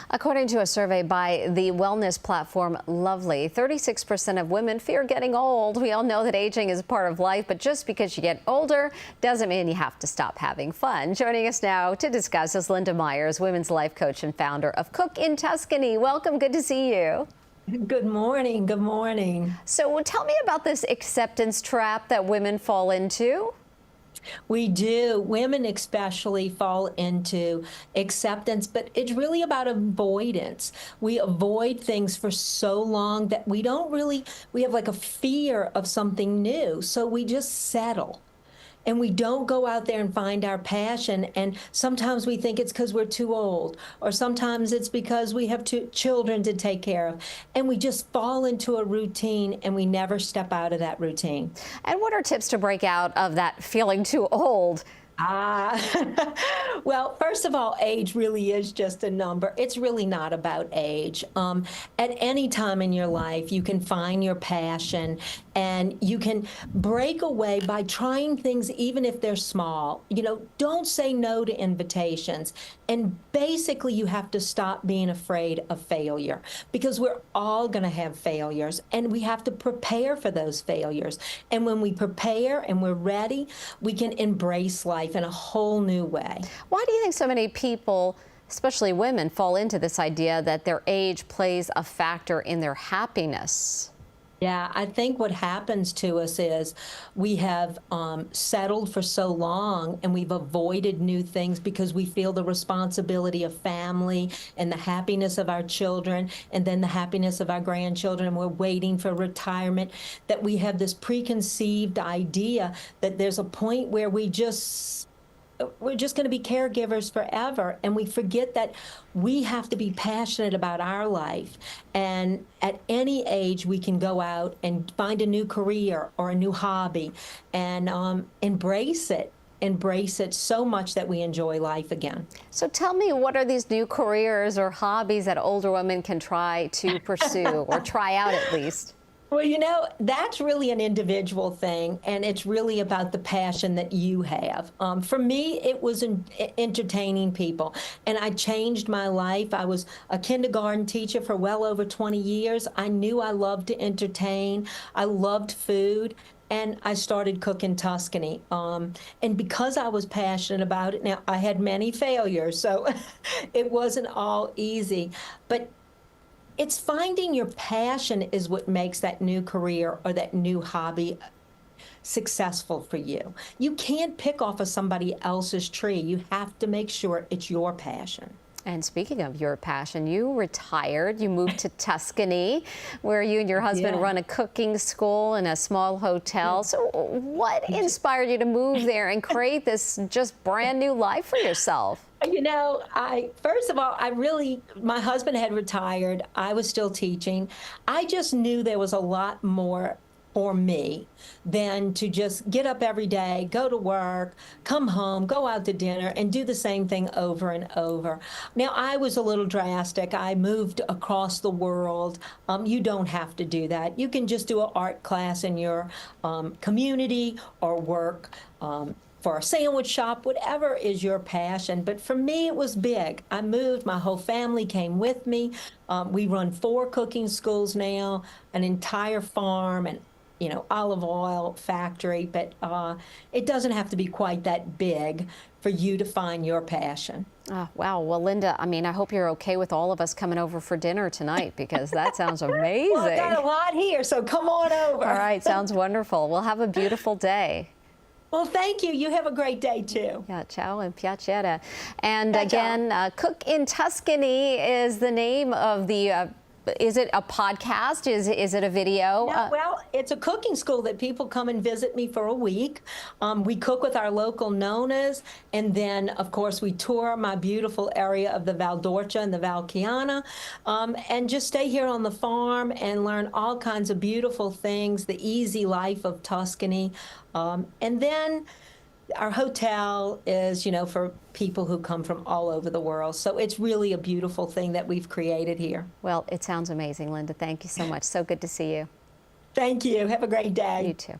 According to a survey by the wellness platform Lovely, 36% of women fear getting old. We all know that aging is a part of life, but just because you get older doesn't mean you have to stop having fun. Joining us now to discuss is Linda Myers, women's life coach and founder of Cook in Tuscany. Welcome. Good to see you. Good morning. Good morning. So tell me about this acceptance trap that women fall into. We do. Women especially fall into acceptance, but it's really about avoidance. We avoid things for so long that we have like a fear of something new. So we just settle. And we don't go out there and find our passion. And sometimes we think it's because we're too old, or sometimes it's because we have two children to take care of. And we just fall into a routine and we never step out of that routine. And what are tips to break out of that feeling too old? Well, first of all, age really is just a number. It's really not about age. At any time in your life, you can find your passion and you can break away by trying things, even if they're small. You know, don't say no to invitations. And basically, you have to stop being afraid of failure, because we're all going to have failures and we have to prepare for those failures. And when we prepare and we're ready, we can embrace life in a whole new way. Why do you think so many people, especially women, fall into this idea that their age plays a factor in their happiness? Yeah, I think what happens to us is we have settled for so long and we've avoided new things because we feel the responsibility of family and the happiness of our children and then the happiness of our grandchildren, and we're waiting for retirement, that we have this preconceived idea that there's a point where we're just going to be caregivers forever, and we forget that we have to be passionate about our life. And at any age, we can go out and find a new career or a new hobby and embrace it so much that we enjoy life again. So tell me, what are these new careers or hobbies that older women can try to pursue or try out at least? Well, you know, that's really an individual thing, and it's really about the passion that you have. For me, it was entertaining people, and I changed my life. I was a kindergarten teacher for well over 20 years. I knew I loved to entertain. I loved food. And I started Cook in Tuscany. And because I was passionate about it, now I had many failures, so it wasn't all easy. But it's finding your passion is what makes that new career or that new hobby successful for you. You can't pick off of somebody else's tree. You have to make sure it's your passion. And speaking of your passion, you retired, you moved to Tuscany, where you and your husband run a cooking school in a small hotel. So what inspired you to move there and create this just brand new life for yourself? You know, first of all, my husband had retired. I was still teaching. I just knew there was a lot more for me than to just get up every day, go to work, come home, go out to dinner, and do the same thing over and over. Now, I was a little drastic. I moved across the world. You don't have to do that. You can just do an art class in your community or work for a sandwich shop, whatever is your passion. But for me, it was big. I moved, my whole family came with me. We run 4 cooking schools now, an entire farm, and olive oil factory, but it doesn't have to be quite that big for you to find your passion. Oh, wow. Well, Linda, I hope you're okay with all of us coming over for dinner tonight, because that sounds amazing. Well, I got a lot here, so come on over. All right. Sounds wonderful. We'll have a beautiful day. Well, thank you. You have a great day, too. Yeah, ciao and piacere. And again, Cook in Tuscany is the name of the is it a podcast? Is it a video? No, well, it's a cooking school that people come and visit me for a week. We cook with our local nonas, and then, of course, we tour my beautiful area of the Val d'Orcia and the Val Chiana, and just stay here on the farm and learn all kinds of beautiful things, the easy life of Tuscany. And then our hotel is, for people who come from all over the world. So it's really a beautiful thing that we've created here. Well, it sounds amazing, Linda. Thank you so much. So good to see you. Thank you. Have a great day. You too.